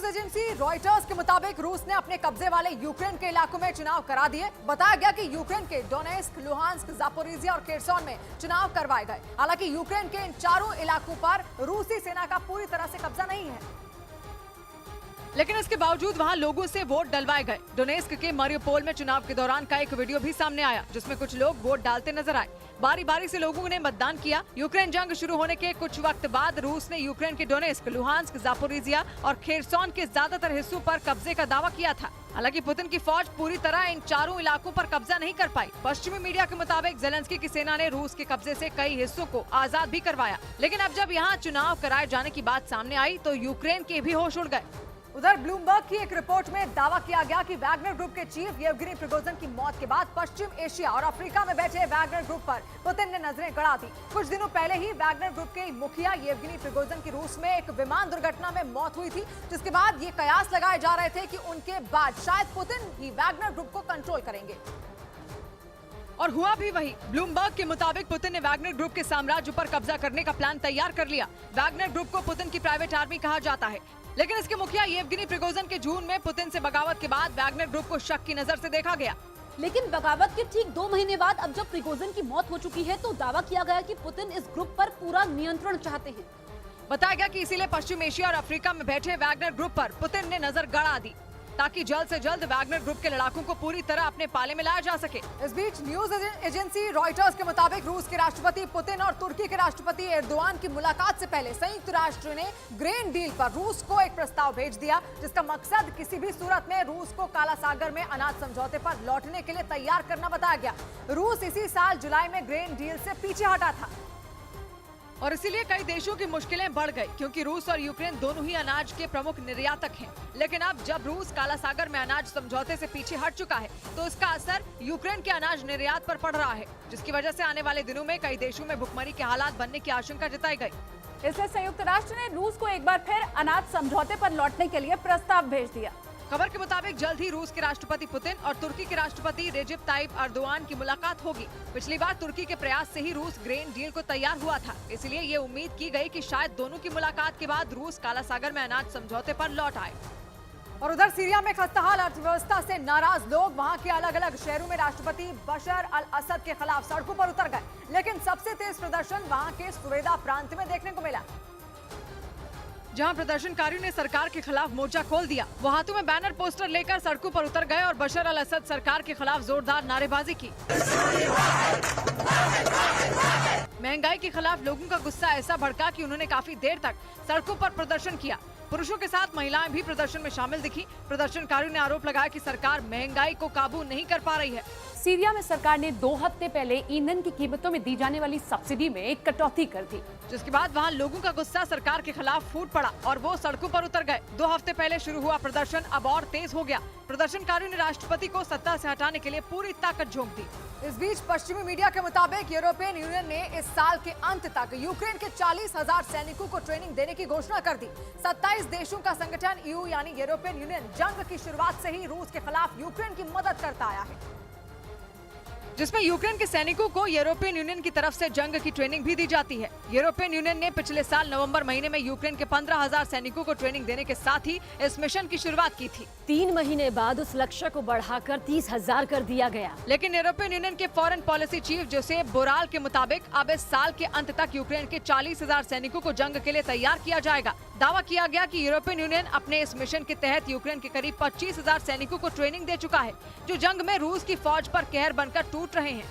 News agency Reuters के मुताबिक रूस ने अपने कब्जे वाले यूक्रेन के इलाकों में चुनाव करा दिए। बताया गया कि यूक्रेन के डोनेस्क, लुहांस्क, जापोरिजिया और केरसोन में चुनाव करवाए गए। हालांकि यूक्रेन के इन चारों इलाकों पर रूसी सेना का पूरी तरह से कब्जा नहीं है, लेकिन इसके बावजूद वहां लोगों से वोट डलवाए गए। डोनेस्क के मारियोपोल में चुनाव के दौरान का एक वीडियो भी सामने आया, जिसमें कुछ लोग वोट डालते नजर आए। बारी बारी से लोगों ने मतदान किया। यूक्रेन जंग शुरू होने के कुछ वक्त बाद रूस ने यूक्रेन के डोनेस्क, लुहांस्क, जापोरिजिया और खेरसोन के ज्यादातर हिस्सों पर कब्जे का दावा किया था। हालांकि पुतिन की फौज पूरी तरह इन चारों इलाकों पर कब्जा नहीं कर पाई। पश्चिमी मीडिया के मुताबिक जेलेंस्की की सेना ने रूस के कब्जे से कई हिस्सों को आजाद भी करवाया, लेकिन अब जब यहाँ चुनाव कराए जाने की बात सामने आई तो यूक्रेन के भी होश उड़ गए। उधर ब्लूमबर्ग की एक रिपोर्ट में दावा किया गया कि वैगनर ग्रुप के चीफ येवगेनी प्रिगोजिन की मौत के बाद पश्चिम एशिया और अफ्रीका में बैठे वैगनर ग्रुप पर पुतिन ने नजरें गड़ा दी। कुछ दिनों पहले ही वैगनर ग्रुप के मुखिया येवगेनी प्रिगोजिन की रूस में एक विमान दुर्घटना में मौत हुई थी, जिसके बाद ये कयास लगाए जा रहे थे कि उनके बाद शायद पुतिन ही वैगनर ग्रुप को कंट्रोल करेंगे। और हुआ भी वही। ब्लूमबर्ग के मुताबिक पुतिन ने वैगनर ग्रुप के साम्राज्य पर कब्जा करने का प्लान तैयार कर लिया। वैगनर ग्रुप को पुतिन की प्राइवेट आर्मी कहा जाता है, लेकिन इसके मुखिया येवगेनी प्रिगोजिन के जून में पुतिन से बगावत के बाद वैगनर ग्रुप को शक की नजर से देखा गया। लेकिन बगावत के ठीक 2 महीने बाद अब जब प्रिगोजिन की मौत हो चुकी है तो दावा किया गया कि पुतिन इस ग्रुप पर पूरा नियंत्रण चाहते हैं। बताया गया कि इसीलिए पश्चिम एशिया और अफ्रीका में बैठे वैगनर ग्रुप पर पुतिन ने नजर गड़ा दी, ताकि जल्द से जल्द वैगनर ग्रुप के लड़ाकों को पूरी तरह अपने पाले में लाया जा सके। इस बीच न्यूज एजेंसी रॉयटर्स के मुताबिक रूस के राष्ट्रपति पुतिन और तुर्की के राष्ट्रपति एर्दोआन की मुलाकात से पहले संयुक्त राष्ट्र ने ग्रेन डील पर रूस को एक प्रस्ताव भेज दिया, जिसका मकसद किसी भी सूरत में रूस को काला सागर में अनाज समझौते पर लौटने के लिए तैयार करना बताया गया। रूस इसी साल जुलाई में ग्रेन डील से पीछे हटा था और इसीलिए कई देशों की मुश्किलें बढ़ गई, क्योंकि रूस और यूक्रेन दोनों ही अनाज के प्रमुख निर्यातक हैं। लेकिन अब जब रूस काला सागर में अनाज समझौते से पीछे हट चुका है तो इसका असर यूक्रेन के अनाज निर्यात पर पड़ रहा है, जिसकी वजह से आने वाले दिनों में कई देशों में भुखमरी के हालात बनने की आशंका जताई गई। इसलिए संयुक्त राष्ट्र ने रूस को एक बार फिर अनाज समझौते पर लौटने के लिए प्रस्ताव भेज दिया। खबर के मुताबिक जल्द ही रूस के राष्ट्रपति पुतिन और तुर्की के राष्ट्रपति रेजिप ताइप एर्दोआन की मुलाकात होगी। पिछली बार तुर्की के प्रयास से ही रूस ग्रेन डील को तैयार हुआ था, इसलिए ये उम्मीद की गई कि शायद दोनों की मुलाकात के बाद रूस काला सागर में अनाज समझौते पर लौट आए। और उधर सीरिया में खस्ताहाल अर्थव्यवस्था से नाराज लोग वहां के अलग अलग शहरों में राष्ट्रपति बशर अल असद के खिलाफ सड़कों पर उतर गए, लेकिन सबसे तेज प्रदर्शन वहां के सुवेदा प्रांत में देखने को मिला, जहां प्रदर्शनकारियों ने सरकार के खिलाफ मोर्चा खोल दिया। वो हाथों में बैनर पोस्टर लेकर सड़कों पर उतर गए और बशर अल असद सरकार के खिलाफ जोरदार नारेबाजी की। महंगाई के खिलाफ लोगों का गुस्सा ऐसा भड़का कि उन्होंने काफी देर तक सड़कों पर प्रदर्शन किया। पुरुषों के साथ महिलाएं भी प्रदर्शन में शामिल दिखी। प्रदर्शनकारियों ने आरोप लगाया कि सरकार महंगाई को काबू नहीं कर पा रही है। सीरिया में सरकार ने 2 हफ्ते पहले ईंधन की कीमतों में दी जाने वाली सब्सिडी में एक कटौती कर दी, जिसके बाद वहां लोगों का गुस्सा सरकार के खिलाफ फूट पड़ा और वो सड़कों पर उतर गए। 2 हफ्ते पहले शुरू हुआ प्रदर्शन अब और तेज हो गया। प्रदर्शनकारियों ने राष्ट्रपति को सत्ता से हटाने के लिए पूरी ताकत झोंक दी। इस बीच पश्चिमी मीडिया के मुताबिक यूरोपियन यूनियन ने इस साल के अंत तक यूक्रेन के 40,000 सैनिकों को ट्रेनिंग देने की घोषणा कर दी। 27 देशों का संगठन ईयू यानी यूरोपियन यूनियन जंग की शुरुआत से ही रूस के खिलाफ यूक्रेन की मदद करता आया है, जिसमें यूक्रेन के सैनिकों को यूरोपियन यूनियन की तरफ से जंग की ट्रेनिंग भी दी जाती है। यूरोपियन यूनियन ने पिछले साल नवंबर महीने में यूक्रेन के 15,000 सैनिकों को ट्रेनिंग देने के साथ ही इस मिशन की शुरुआत की थी। 3 महीने बाद उस लक्ष्य को बढ़ाकर 30,000 कर दिया गया। लेकिन यूरोपियन यूनियन के foreign policy chief Joseph Boral के मुताबिक अब इस साल के अंत तक यूक्रेन के 40,000 सैनिकों को जंग के लिए तैयार किया जाएगा। दावा किया गया कि यूरोपियन यूनियन अपने इस मिशन के तहत यूक्रेन के करीब 25,000 सैनिकों को ट्रेनिंग दे चुका है, जो जंग में रूस की फौज पर कहर बनकर टूट रहे हैं।